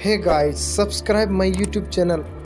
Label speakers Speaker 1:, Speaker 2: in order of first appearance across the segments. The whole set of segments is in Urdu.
Speaker 1: Hey guys, subscribe my YouTube channel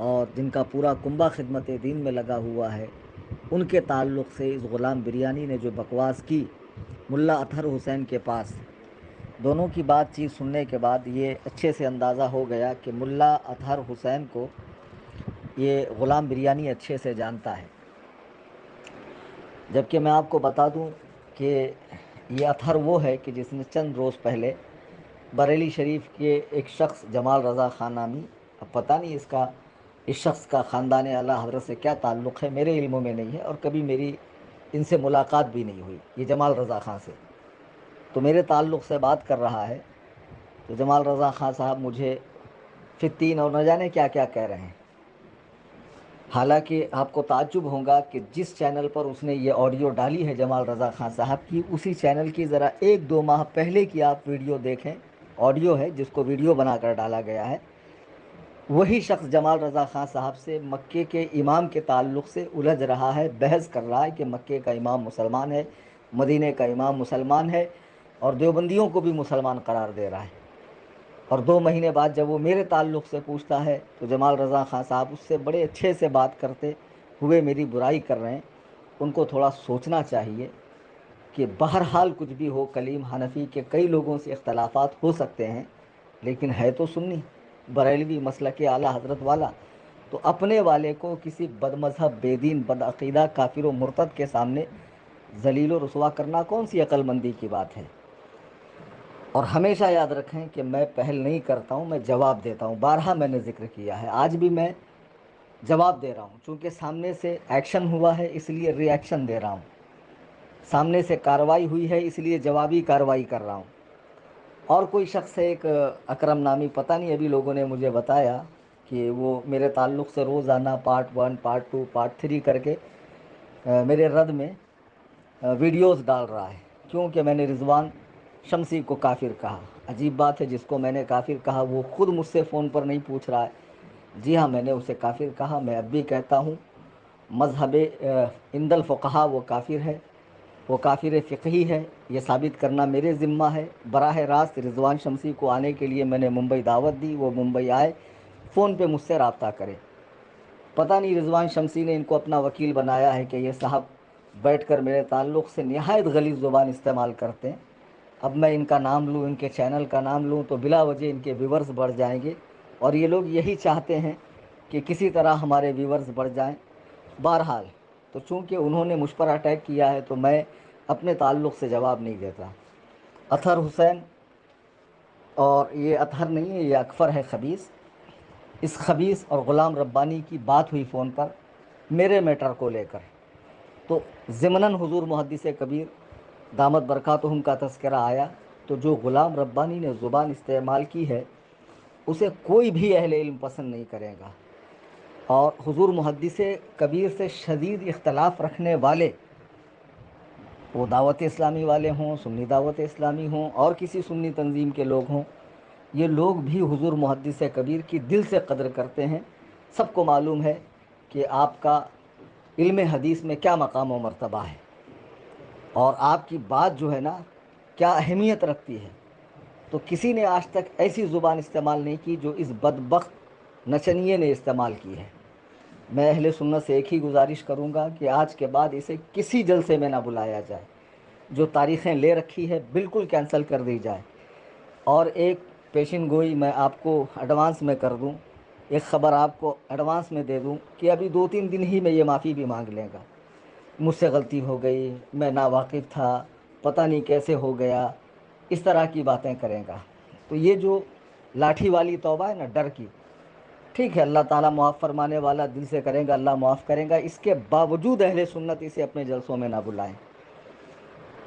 Speaker 2: اور جن کا پورا کنبہ خدمت دین میں لگا ہوا ہے، ان کے تعلق سے اس غلام بریانی نے جو بکواس کی ملا اطہر حسین کے پاس، دونوں کی بات چیت سننے کے بعد یہ اچھے سے اندازہ ہو گیا کہ ملا اطہر حسین کو یہ غلام بریانی اچھے سے جانتا ہے۔ جبکہ میں آپ کو بتا دوں کہ یہ اطہر وہ ہے کہ جس نے چند روز پہلے بریلی شریف کے ایک شخص جمال رضا خان نامی، اب پتہ نہیں اس شخص کا خاندان اعلیٰ حضرت سے کیا تعلق ہے، میرے علموں میں نہیں ہے، اور کبھی میری ان سے ملاقات بھی نہیں ہوئی، یہ جمال رضا خان سے تو میرے تعلق سے بات کر رہا ہے۔ تو جمال رضا خان صاحب مجھے فتین اور نہ جانے کیا کیا کہہ رہے ہیں۔ حالانکہ آپ کو تعجب ہوگا کہ جس چینل پر اس نے یہ آڈیو ڈالی ہے جمال رضا خان صاحب کی، اسی چینل کی ذرا 1-2 ماہ پہلے کی آپ ویڈیو دیکھیں، آڈیو ہے جس کو ویڈیو بنا کر ڈالا گیا ہے، وہی شخص جمال رضا خان صاحب سے مکے کے امام کے تعلق سے الجھ رہا ہے، بحث کر رہا ہے کہ مکے کا امام مسلمان ہے، مدینے کا امام مسلمان ہے، اور دیوبندیوں کو بھی مسلمان قرار دے رہا ہے۔ اور 2 مہینے بعد جب وہ میرے تعلق سے پوچھتا ہے تو جمال رضا خان صاحب اس سے بڑے اچھے سے بات کرتے ہوئے میری برائی کر رہے ہیں۔ ان کو تھوڑا سوچنا چاہیے کہ بہرحال کچھ بھی ہو، کلیم حنفی کے کئی لوگوں سے اختلافات ہو سکتے ہیں، لیکن ہے تو سنی بریلوی مسلک اعلیٰ حضرت والا، تو اپنے والے کو کسی بد مذہب، بے دین، بد عقیدہ، کافر و مرتد کے سامنے ذلیل و رسوا کرنا کون سی عقل مندی کی بات ہے؟ اور ہمیشہ یاد رکھیں کہ میں پہل نہیں کرتا ہوں، میں جواب دیتا ہوں، بارہا میں نے ذکر کیا ہے، آج بھی میں جواب دے رہا ہوں، چونکہ سامنے سے ایکشن ہوا ہے اس لیے ری ایکشن دے رہا ہوں، سامنے سے کارروائی ہوئی ہے اس لیے جوابی کارروائی کر رہا ہوں۔ اور کوئی شخص ہے ایک اکرم نامی، پتہ نہیں ابھی لوگوں نے مجھے بتایا کہ وہ میرے تعلق سے روزانہ پارٹ 1، پارٹ 2، پارٹ 3 کر کے میرے رد میں ویڈیوز ڈال رہا ہے، کیونکہ میں نے رضوان شمسی کو کافر کہا۔ عجیب بات ہے، جس کو میں نے کافر کہا وہ خود مجھ سے فون پر نہیں پوچھ رہا ہے۔ جی ہاں، میں نے اسے کافر کہا، میں اب بھی کہتا ہوں، مذہب عند الفقہا وہ کافر ہے، وہ کافر فقہی ہے، یہ ثابت کرنا میرے ذمہ ہے۔ براہ راست رضوان شمسی کو آنے کے لیے میں نے ممبئی دعوت دی، وہ ممبئی آئے، فون پہ مجھ سے رابطہ کرے۔ پتہ نہیں رضوان شمسی نے ان کو اپنا وکیل بنایا ہے کہ یہ صاحب بیٹھ کر میرے تعلق سے نہایت غلیظ زبان استعمال کرتے ہیں۔ اب میں ان کا نام لوں، ان کے چینل کا نام لوں تو بلا وجہ ان کے ویورز بڑھ جائیں گے، اور یہ لوگ یہی چاہتے ہیں کہ کسی طرح ہمارے ویورز بڑھ جائیں۔ بہرحال تو چونکہ انہوں نے مجھ پر اٹیک کیا ہے تو میں اپنے تعلق سے جواب نہیں دیتا۔ اطہر حسین، اور یہ اطہر نہیں ہے، یہ اکفر ہے خبیث، اس خبیث اور غلام ربانی کی بات ہوئی فون پر میرے میٹر کو لے کر، تو ضمناً حضور محدث کبیر دامت برکاتہم کا تذکرہ آیا، تو جو غلام ربانی نے زبان استعمال کی ہے اسے کوئی بھی اہل علم پسند نہیں کرے گا، اور حضور محدث کبیر سے شدید اختلاف رکھنے والے، وہ دعوت اسلامی والے ہوں، سنی دعوت اسلامی ہوں، اور کسی سنی تنظیم کے لوگ ہوں، یہ لوگ بھی حضور محدث کبیر کی دل سے قدر کرتے ہیں۔ سب کو معلوم ہے کہ آپ کا علم حدیث میں کیا مقام و مرتبہ ہے، اور آپ کی بات جو ہے نا کیا اہمیت رکھتی ہے، تو کسی نے آج تک ایسی زبان استعمال نہیں کی جو اس بدبخت نچنیے نے استعمال کی ہے۔ میں اہل سنت سے ایک ہی گزارش کروں گا کہ آج کے بعد اسے کسی جلسے میں نہ بلایا جائے، جو تاریخیں لے رکھی ہے بالکل کینسل کر دی جائے۔ اور ایک پیشن گوئی میں آپ کو ایڈوانس میں کر دوں، ایک خبر آپ کو ایڈوانس میں دے دوں کہ ابھی 2-3 دن ہی میں یہ معافی بھی مانگ لے گا، مجھ سے غلطی ہو گئی، میں ناواقف تھا، پتہ نہیں کیسے ہو گیا، اس طرح کی باتیں کرے گا۔ تو یہ جو لاٹھی والی توبہ ہے نا، ڈر کی، ٹھیک ہے، اللہ تعالیٰ معاف فرمانے والا، دل سے کریں گا اللہ معاف کریں گا، اس کے باوجود اہل سنت اسے اپنے جلسوں میں نہ بلائیں۔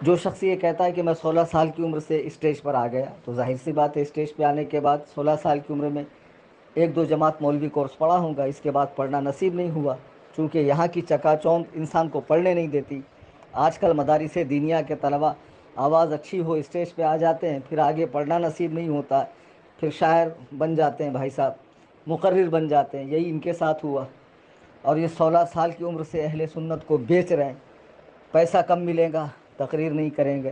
Speaker 2: جو شخص یہ کہتا ہے کہ میں 16 سال کی عمر سے اسٹیج پر آ گیا، تو ظاہر سی بات ہے اسٹیج پہ آنے کے بعد 16 سال کی عمر میں 1-2 جماعت مولوی کورس پڑھا ہوں گا، اس کے بعد پڑھنا نصیب نہیں ہوا، چونکہ یہاں کی چکا چوند انسان کو پڑھنے نہیں دیتی۔ آج کل مدارس دینیہ کے طلبہ آواز اچھی ہو اسٹیج پہ آ جاتے ہیں، پھر آگے پڑھنا نصیب نہیں ہوتا، پھر شاعر بن جاتے ہیں، بھائی صاحب مقرر بن جاتے ہیں، یہی ان کے ساتھ ہوا۔ اور یہ 16 سال کی عمر سے اہل سنت کو بیچ رہے ہیں، پیسہ کم ملے گا تقریر نہیں کریں گے،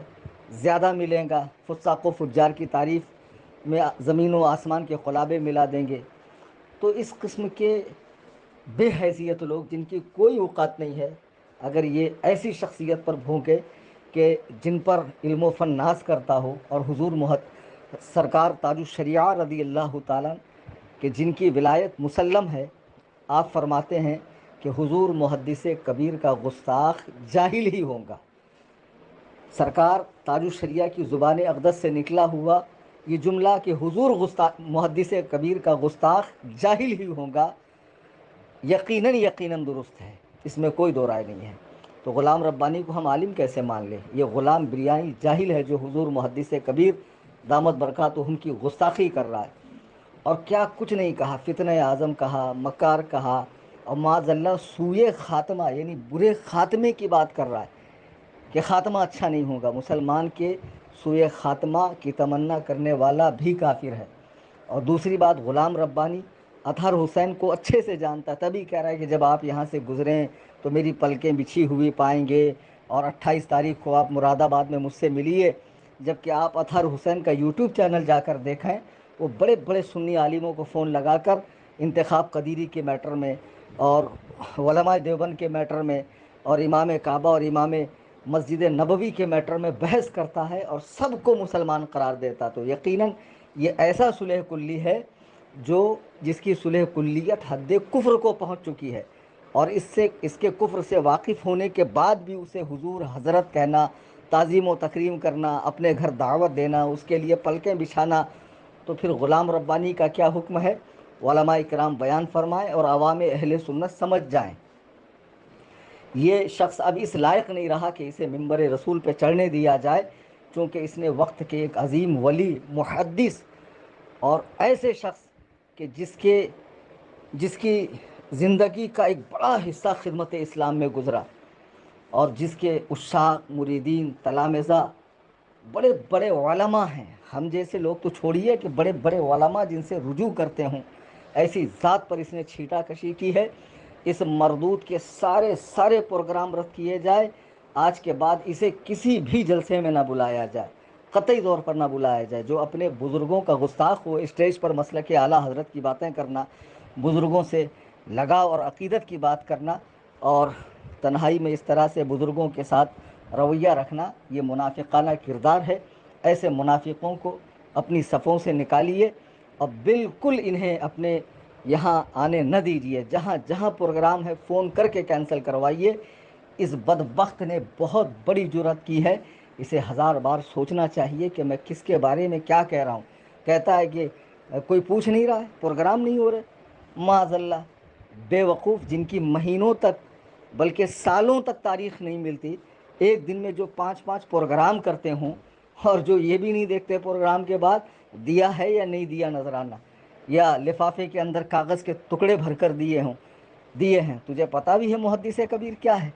Speaker 2: زیادہ ملے گا فساق و فجار کی تعریف میں زمین و آسمان کے خلابے ملا دیں گے۔ تو اس قسم کے بے حیثیت لوگ جن کی کوئی اوقات نہیں ہے، اگر یہ ایسی شخصیت پر بھونکے کہ جن پر علم و فن ناز کرتا ہو، اور حضور سرکار تاج الشریعہ رضی اللہ تعالیٰ کہ جن کی ولایت مسلم ہے، آپ فرماتے ہیں کہ حضور محدث کبیر کا گستاخ جاہل ہی ہوگا۔ سرکار تاج الشریعہ کی زبان اقدس سے نکلا ہوا یہ جملہ کہ حضور محدث کبیر کا گستاخ جاہل ہی ہوگا، یقیناً درست ہے، اس میں کوئی دو رائے نہیں ہے۔ تو غلام ربانی کو ہم عالم کیسے مان لیں؟ یہ غلام بریانی جاہل ہے جو حضور محدث کبیر دامت برکاتہم کی گستاخی کر رہا ہے، اور کیا کچھ نہیں کہا، فتنہ اعظم کہا، مکار کہا، اور معاذ اللہ سوئے خاتمہ یعنی برے خاتمے کی بات کر رہا ہے کہ خاتمہ اچھا نہیں ہوگا۔ مسلمان کے سوئے خاتمہ کی تمنا کرنے والا بھی کافر ہے۔ اور دوسری بات، غلام ربانی اطہر حسین کو اچھے سے جانتا، تبھی کہہ رہا ہے کہ جب آپ یہاں سے گزریں تو میری پلکیں بچھی ہوئی پائیں گے، اور 28 تاریخ کو آپ مراد آباد میں مجھ سے ملیے۔ جبکہ آپ اطہر حسین کا یوٹیوب چینل جا کر دیکھیں، وہ بڑے بڑے سنی عالموں کو فون لگا کر انتخاب قدیری کے میٹر میں، اور علماء دیوبند کے میٹر میں، اور امام کعبہ اور امام مسجد نبوی کے میٹر میں بحث کرتا ہے، اور سب کو مسلمان قرار دیتا۔ تو یقیناً یہ ایسا صلح کلی ہے جس کی صلح کلیت حد کفر کو پہنچ چکی ہے، اور اس کے کفر سے واقف ہونے کے بعد بھی اسے حضور حضرت کہنا، تعظیم و تکریم کرنا، اپنے گھر دعوت دینا، اس کے لیے پلکیں بچھانا، تو پھر غلام ربانی کا کیا حکم ہے؟ علماء کرام بیان فرمائیں اور عوام اہل سنت سمجھ جائیں۔ یہ شخص اب اس لائق نہیں رہا کہ اسے منبر رسول پہ چڑھنے دیا جائے، چونکہ اس نے وقت کے ایک عظیم ولی، محدث، اور ایسے شخص کہ جس کی زندگی کا ایک بڑا حصہ خدمت اسلام میں گزرا، اور جس کے عشاق، مریدین، تلامذہ بڑے بڑے علماء ہیں، ہم جیسے لوگ تو چھوڑیے کہ بڑے بڑے علماء جن سے رجوع کرتے ہوں، ایسی ذات پر اس نے چھیٹا کشی کی ہے۔ اس مردود کے سارے پروگرام رد کیے جائے، آج کے بعد اسے کسی بھی جلسے میں نہ بلایا جائے، قطعی طور پر نہ بلایا جائے۔ جو اپنے بزرگوں کا گستاخ ہو، اسٹیج پر مسلک اعلیٰ حضرت کی باتیں کرنا، بزرگوں سے لگاؤ اور عقیدت کی بات کرنا، اور تنہائی میں اس طرح سے بزرگوں کے ساتھ رویہ رکھنا، یہ منافقانہ کردار ہے۔ ایسے منافقوں کو اپنی صفوں سے نکالیے، اور بالکل انہیں اپنے یہاں آنے نہ دیجیے۔ جہاں جہاں پروگرام ہے فون کر کے کینسل کوائیے۔ اس بدبخت نے بہت بڑی جرأت کی ہے، اسے 1000 بار سوچنا چاہیے کہ میں کس کے بارے میں کیا کہہ رہا ہوں۔ کہتا ہے کہ کوئی پوچھ نہیں رہا ہے، پروگرام نہیں ہو رہے، معاذ اللہ، بے وقوف جن کی مہینوں تک بلکہ سالوں تک تاریخ نہیں ملتی، ایک دن میں جو 5 پروگرام کرتے ہوں، اور جو یہ بھی نہیں دیکھتے پروگرام کے بعد دیا ہے یا نہیں دیا نذرانہ، یا لفافے کے اندر کاغذ کے ٹکڑے بھر کر دیے ہیں۔ تجھے پتہ بھی ہے محدث کبیر کیا ہے؟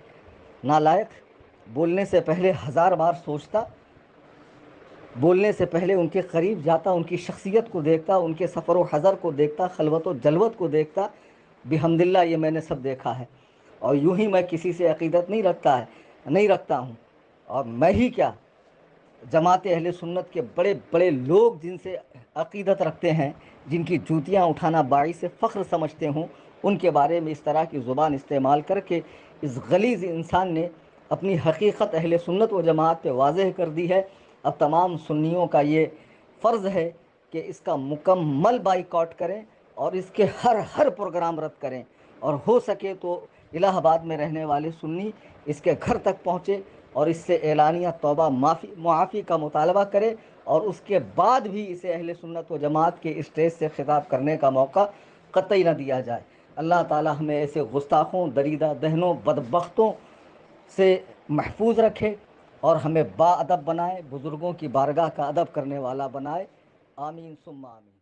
Speaker 2: نالائق، بولنے سے پہلے 1000 بار سوچتا، بولنے سے پہلے ان کے قریب جاتا، ان کی شخصیت کو دیکھتا، ان کے سفر و حضر کو دیکھتا، خلوت و جلوت کو دیکھتا۔ بحمداللہ یہ میں نے سب دیکھا ہے، اور یوں ہی میں کسی سے عقیدت نہیں رکھتا ہوں، اور میں ہی کیا، جماعت اہل سنت کے بڑے بڑے لوگ جن سے عقیدت رکھتے ہیں، جن کی جوتیاں اٹھانا باعث فخر سمجھتے ہوں، ان کے بارے میں اس طرح کی زبان استعمال کر کے اس غلیظ انسان نے اپنی حقیقت اہل سنت و جماعت پہ واضح کر دی ہے۔ اب تمام سنیوں کا یہ فرض ہے کہ اس کا مکمل بائیکاٹ کریں، اور اس کے ہر پروگرام رد کریں، اور ہو سکے تو الہ آباد میں رہنے والے سنی اس کے گھر تک پہنچے اور اس سے اعلانیہ توبہ معافی کا مطالبہ کرے، اور اس کے بعد بھی اسے اہل سنت و جماعت کے اسٹیج سے خطاب کرنے کا موقع قطعی نہ دیا جائے۔ اللہ تعالی ہمیں ایسے گستاخوں، دریدہ دہنوں، بدبختوں سے محفوظ رکھے، اور ہمیں با ادب بنائے، بزرگوں کی بارگاہ کا ادب کرنے والا بنائے۔ آمین ثم آمین۔